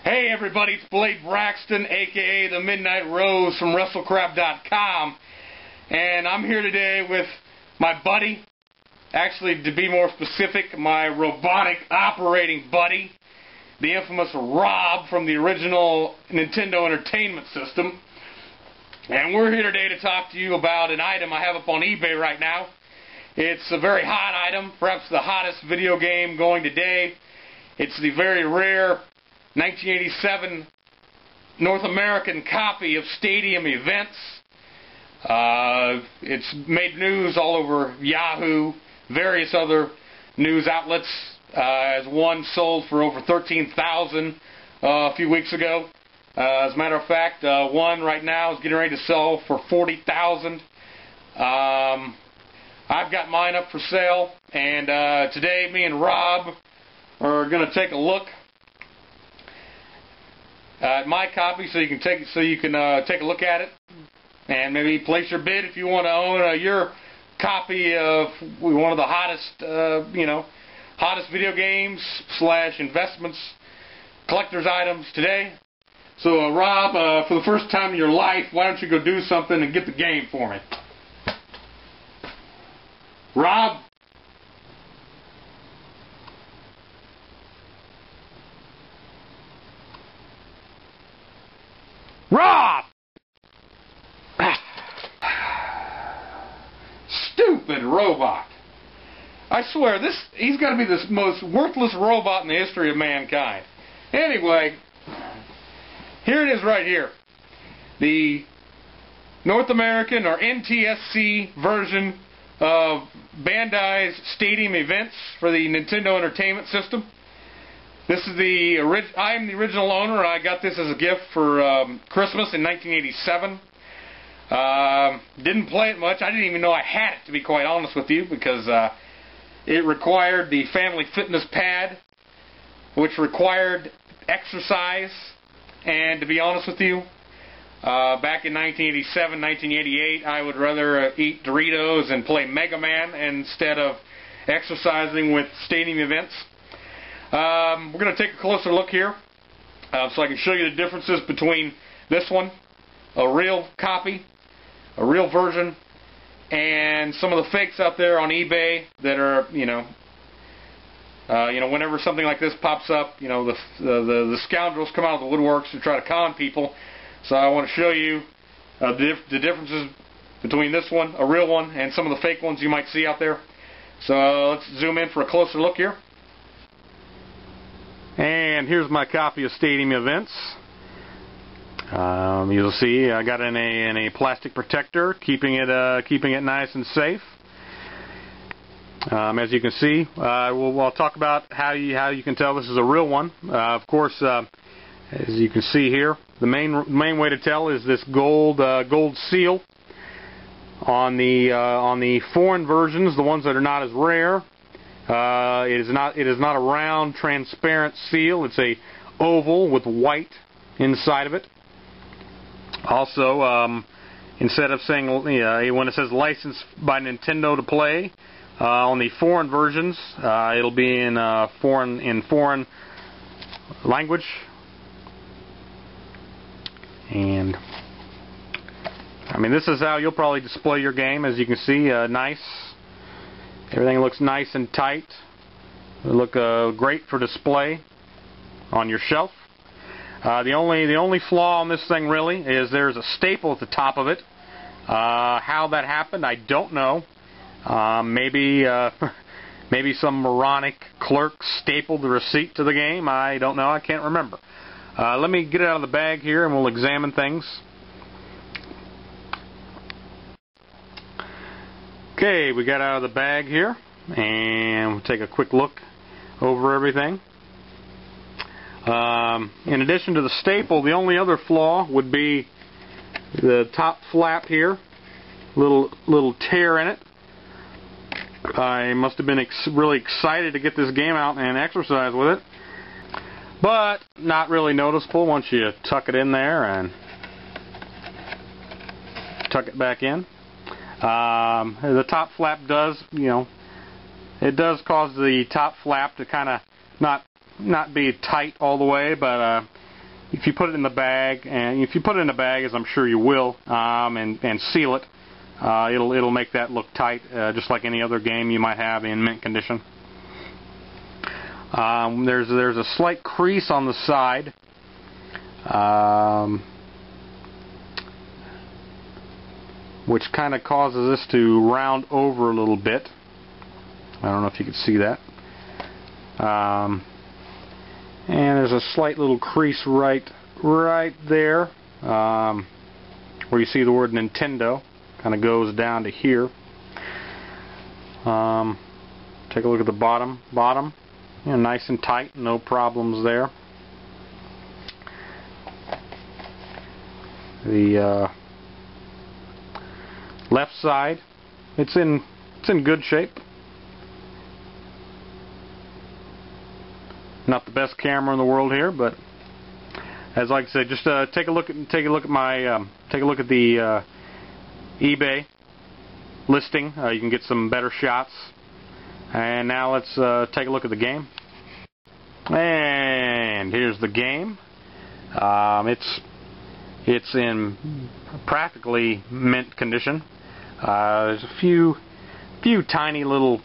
Hey everybody, it's Braxton, aka the Midnight Rose from WrestleCrap's, and I'm here today with my buddy, actually to be more specific, my robotic operating buddy, the infamous Rob from the original Nintendo Entertainment System. And we're here today to talk to you about an item I have up on eBay right now. It's a very hot item, perhaps the hottest video game going today. It's the very rare 1987 North American copy of Stadium Events. It's made news all over Yahoo, various other news outlets, as one sold for over $13,000 a few weeks ago. As a matter of fact, one right now is getting ready to sell for $40,000. I've got mine up for sale, and today me and Rob are going to take a look at my copy, so you can take a look at it and maybe place your bid if you want to own your copy of one of the hottest video games / investments, collector's items today. So Rob, for the first time in your life, why don't you go do something and get the game for me? Rob? Rob! Stupid robot. I swear, he's got to be the most worthless robot in the history of mankind. Anyway, here it is right here. The North American, or NTSC, version of Bandai's Stadium Events for the Nintendo Entertainment System. This is I am the original owner. I got this as a gift for Christmas in 1987. Didn't play it much. I didn't even know I had it, to be quite honest with you, because it required the family fitness pad, which required exercise. And to be honest with you, back in 1987, 1988, I would rather eat Doritos and play Mega Man instead of exercising with Stadium Events. We're going to take a closer look here so I can show you the differences between this one, a real copy, a real version, and some of the fakes out there on eBay that are, whenever something like this pops up, the scoundrels come out of the woodworks to try to con people. So I want to show you the differences between this one, a real one, and some of the fake ones you might see out there. So let's zoom in for a closer look here. And here's my copy of Stadium Events. You'll see I got it in a plastic protector, keeping it nice and safe. As you can see, we'll talk about how you can tell this is a real one. Of course, as you can see here, the main way to tell is this gold seal on the foreign versions, the ones that are not as rare. It is not a round, transparent seal. It's a oval with white inside of it. Also, instead of saying when it says licensed by Nintendo to play, on the foreign versions, it'll be in foreign language. And I mean, this is how you'll probably display your game. As you can see, nice. Everything looks nice and tight. It'll look great for display on your shelf. The only flaw on this thing really is there's a staple at the top of it. How that happened, I don't know. Maybe some moronic clerk stapled the receipt to the game. I don't know. I can't remember. Let me get it out of the bag here and we'll examine things. Okay, we got out of the bag here, and we'll take a quick look over everything. In addition to the staple, the only other flaw would be the top flap here, little tear in it. I must have been really excited to get this game out and exercise with it, but not really noticeable once you tuck it in there and tuck it back in. The top flap does, it does cause the top flap to kind of not be tight all the way, but if you put it in the bag, and if you put it in a bag, as I'm sure you will, and seal it, it'll make that look tight, just like any other game you might have in mint condition. There's a slight crease on the side, which kind of causes this to round over a little bit. I don't know if you can see that. And there's a slight little crease right there, where you see the word Nintendo. Kind of goes down to here. Take a look at the bottom. You know, nice and tight, no problems there. The left side, it's in good shape. Not the best camera in the world here, but as like I said, just take a look at the eBay listing. You can get some better shots. And now let's take a look at the game. And here's the game. It's in practically mint condition. There's a few tiny little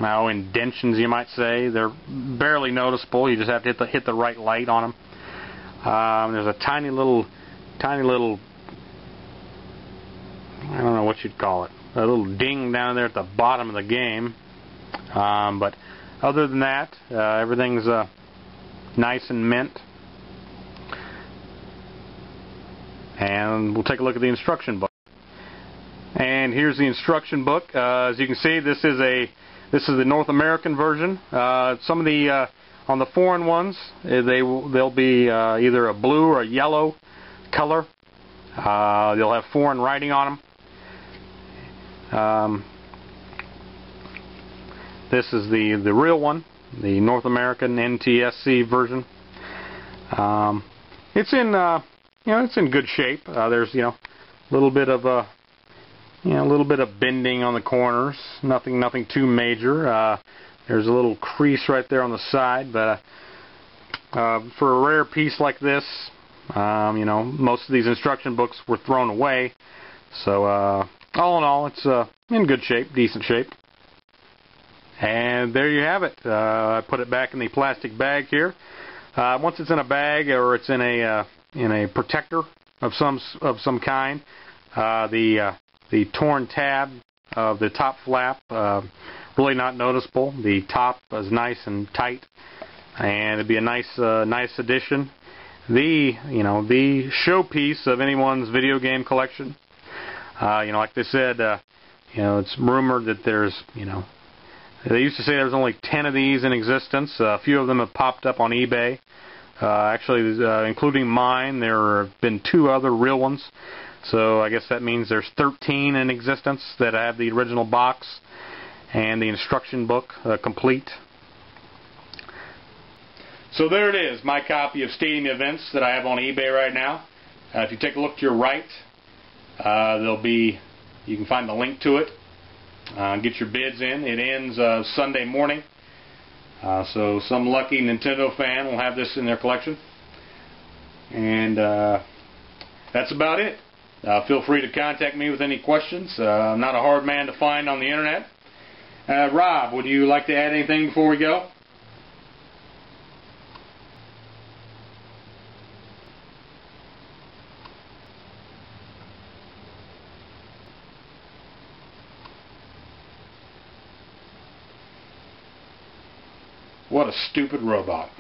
indentions, you might say. They're barely noticeable. You just have to hit the right light on them. There's a tiny little, I don't know what you'd call it, a little ding down there at the bottom of the game. But other than that, everything's nice and mint. And we'll take a look at the instruction book. And here's the instruction book. As you can see, this is the North American version. Some of the on the foreign ones, they'll be either a blue or a yellow color. They'll have foreign writing on them. This is the real one, the North American NTSC version. It's in it's in good shape. There's a little bit of a little bit of bending on the corners. Nothing too major. There's a little crease right there on the side, but for a rare piece like this, most of these instruction books were thrown away. So all in all, it's in good shape, decent shape. And there you have it. I put it back in the plastic bag here. Once it's in a bag or it's in a protector of some kind, the torn tab of the top flap, really not noticeable. The top is nice and tight, and it'd be a nice addition. The showpiece of anyone's video game collection. Like they said, it's rumored that there's they used to say there was only 10 of these in existence. A few of them have popped up on eBay. Actually, including mine, there have been 2 other real ones. So I guess that means there's 13 in existence that have the original box and the instruction book complete. So there it is, my copy of Stadium Events that I have on eBay right now. If you take a look to your right, you can find the link to it. Get your bids in. It ends Sunday morning. So some lucky Nintendo fan will have this in their collection. And that's about it. Feel free to contact me with any questions. I'm not a hard man to find on the internet. Rob, would you like to add anything before we go? What a stupid robot.